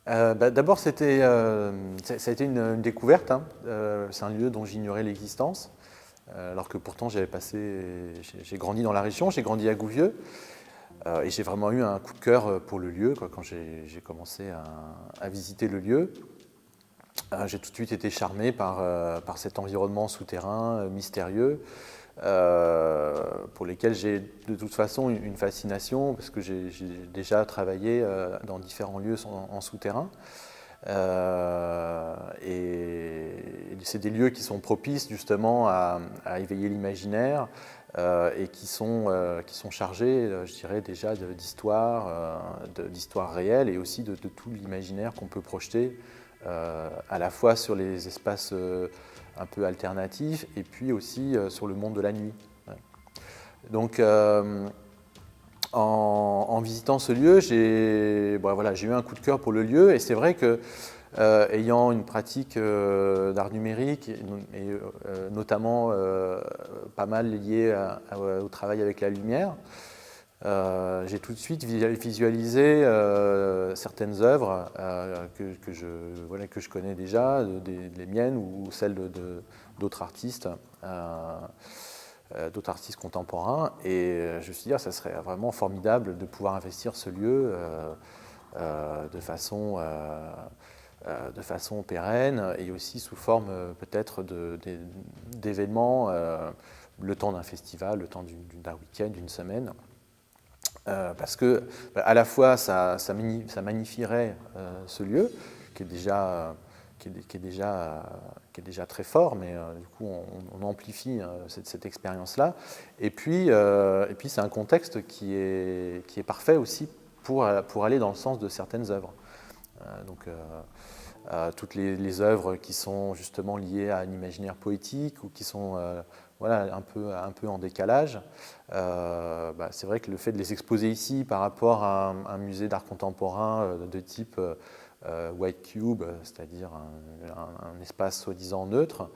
D'abord, ça a été une découverte, hein. C'est un lieu dont j'ignorais l'existence, alors que pourtant j'ai grandi dans la région, j'ai grandi à Gouvieux, et j'ai vraiment eu un coup de cœur pour le lieu, quoi, quand j'ai commencé à visiter le lieu. J'ai tout de suite été charmé par cet environnement souterrain, mystérieux, pour lesquels j'ai de toute façon une fascination, parce que j'ai déjà travaillé dans différents lieux en souterrain. Et c'est des lieux qui sont propices justement à éveiller l'imaginaire et qui sont chargés, je dirais déjà, d'histoire réelle et aussi de tout l'imaginaire qu'on peut projeter à la fois sur les espaces un peu alternatifs et puis aussi sur le monde de la nuit. Ouais. Donc, en visitant ce lieu, j'ai eu un coup de cœur pour le lieu, et c'est vrai que ayant une pratique d'art numérique, et notamment pas mal liée au travail avec la lumière, j'ai tout de suite visualisé certaines œuvres que je connais déjà, les miennes ou celles d'autres artistes. D'autres artistes contemporains, et je me suis dit, ça serait vraiment formidable de pouvoir investir ce lieu de façon pérenne et aussi sous forme peut-être d'événements, le temps d'un festival, le temps d'un week-end, d'une semaine. Parce que à la fois ça magnifierait ce lieu qui est déjà très fort, mais du coup on amplifie cette expérience-là. Et puis c'est un contexte qui est parfait aussi pour aller dans le sens de certaines œuvres. Toutes les œuvres qui sont justement liées à un imaginaire poétique ou qui sont un peu en décalage. C'est vrai que le fait de les exposer ici par rapport à un musée d'art contemporain de type White Cube, c'est-à-dire un espace soi-disant neutre,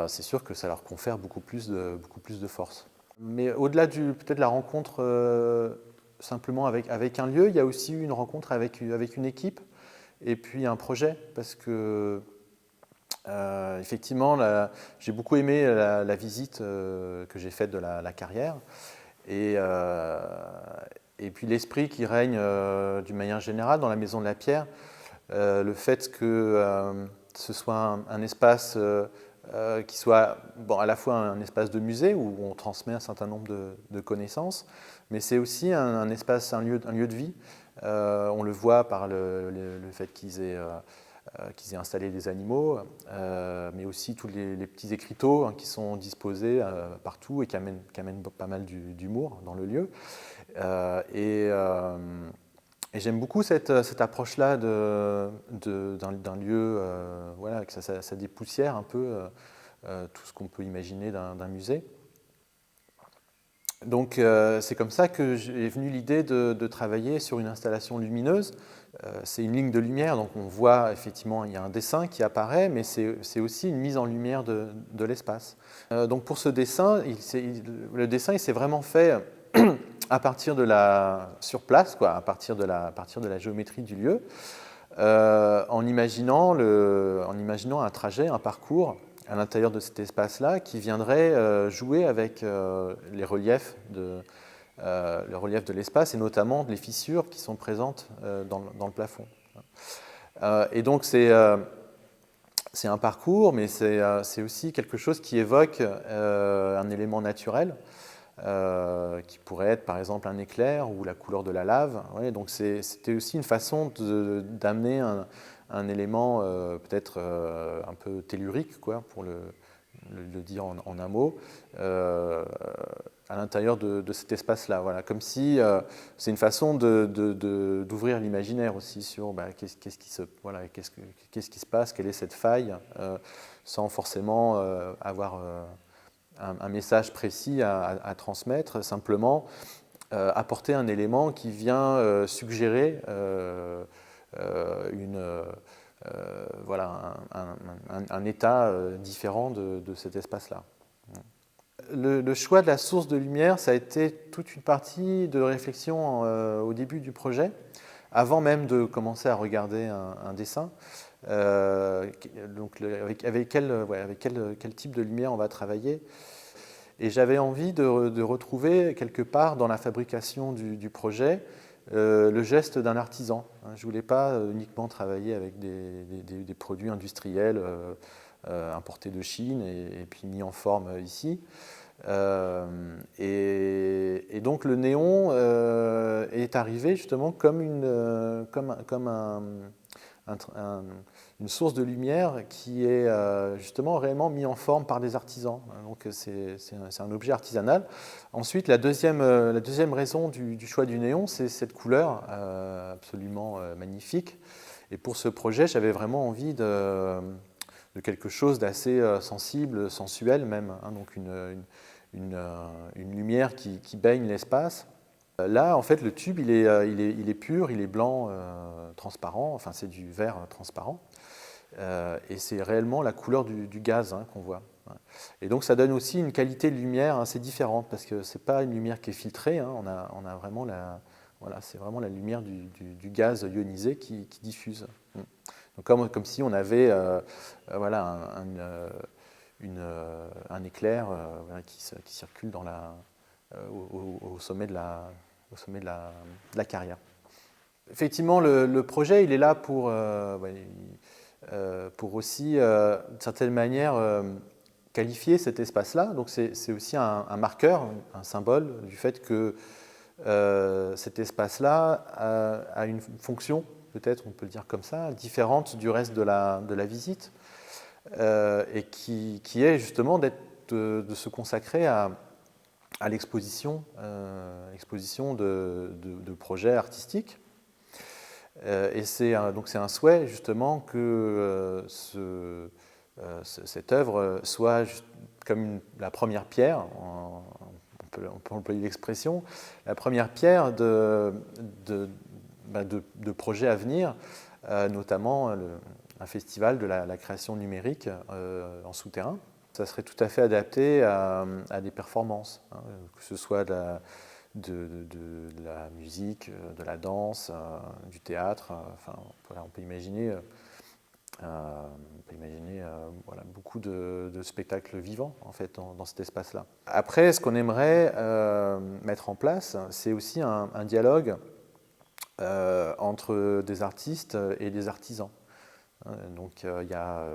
c'est sûr que ça leur confère beaucoup plus de force. Mais au-delà peut-être la rencontre simplement avec un lieu, il y a aussi une rencontre avec une équipe et puis un projet, parce que effectivement, j'ai beaucoup aimé la visite que j'ai faite de la carrière, et puis l'esprit qui règne d'une manière générale dans la Maison de la Pierre, le fait que ce soit un espace qui soit à la fois un espace de musée où on transmet un certain nombre de connaissances, mais c'est aussi un espace, un lieu de vie. On le voit par le fait qu'ils aient installé des animaux, mais aussi tous les petits écriteaux qui sont disposés partout et qui amènent pas mal d'humour dans le lieu. Et j'aime beaucoup cette approche-là d'un lieu, que ça dépoussière un peu tout ce qu'on peut imaginer d'un musée. Donc c'est comme ça que est venue l'idée de travailler sur une installation lumineuse. C'est une ligne de lumière, donc on voit effectivement, il y a un dessin qui apparaît, mais c'est aussi une mise en lumière de l'espace. Donc pour ce dessin, le dessin il s'est vraiment fait à partir sur place, à partir de la géométrie du lieu, en imaginant un trajet, un parcours à l'intérieur de cet espace-là qui viendrait jouer avec le relief de l'espace et notamment les fissures qui sont présentes dans le plafond. Et donc c'est un parcours, mais c'est aussi quelque chose qui évoque un élément naturel qui pourrait être par exemple un éclair ou la couleur de la lave. Ouais, donc c'était aussi une façon d'amener un élément peut-être un peu tellurique, pour le dire en un mot, à l'intérieur de cet espace-là. Voilà, comme si c'est une façon d'ouvrir l'imaginaire aussi sur qu'est-ce qui se passe, quelle est cette faille, sans forcément avoir un message précis à transmettre, simplement apporter un élément qui vient suggérer un état différent de cet espace-là. Le choix de la source de lumière, ça a été toute une partie de réflexion au début du projet, avant même de commencer à regarder un dessin. Donc avec quel type de lumière on va travailler. Et j'avais envie de retrouver quelque part dans la fabrication du projet le geste d'un artisan. Je ne voulais pas uniquement travailler avec des produits industriels importés de Chine et puis mis en forme ici. Et donc le néon est arrivé justement comme une source de lumière qui est justement réellement mis en forme par des artisans. Donc c'est un objet artisanal. Ensuite, la deuxième raison du choix du néon, c'est cette couleur absolument magnifique. Et pour ce projet, j'avais vraiment envie de quelque chose d'assez sensible, sensuel même, hein, donc une lumière qui baigne l'espace. Là, en fait, le tube, il est pur, il est blanc, transparent, enfin c'est du vert transparent, et c'est réellement la couleur du gaz, hein, qu'on voit. Et donc ça donne aussi une qualité de lumière assez différente, parce que ce n'est pas une lumière qui est filtrée, hein, on a vraiment c'est vraiment la lumière du gaz ionisé qui diffuse. Donc comme si on avait voilà, un éclair voilà, qui circule au sommet de la carrière. Effectivement, le projet, il est là pour aussi, d'une certaine manière, qualifier cet espace-là. Donc c'est aussi un marqueur, un symbole du fait que cet espace-là a une fonction, peut-être on peut le dire comme ça, différente du reste de la visite, et qui est justement de se consacrer à l'exposition de projets artistiques. Et c'est un souhait justement que cette œuvre soit comme la première pierre, on peut employer l'expression, la première pierre de projets à venir, notamment un festival de la création numérique en souterrain. Ça serait tout à fait adapté à des performances, hein, que ce soit de la musique, de la danse, du théâtre. Enfin, voilà, on peut imaginer voilà, beaucoup de spectacles vivants en fait, dans cet espace-là. Après, ce qu'on aimerait mettre en place, c'est aussi un dialogue entre des artistes et des artisans. Donc il y a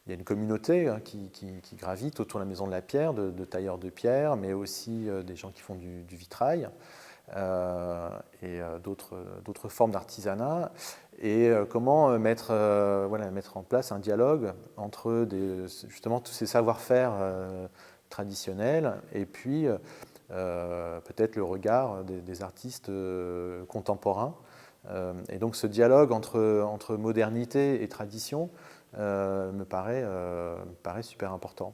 une communauté qui gravite autour de la Maison de la Pierre, de tailleurs de pierre, mais aussi des gens qui font du vitrail et d'autres formes d'artisanat. Et comment mettre en place un dialogue entre justement tous ces savoir-faire traditionnels et puis peut-être le regard des artistes contemporains. Et donc ce dialogue entre modernité et tradition me paraît super important.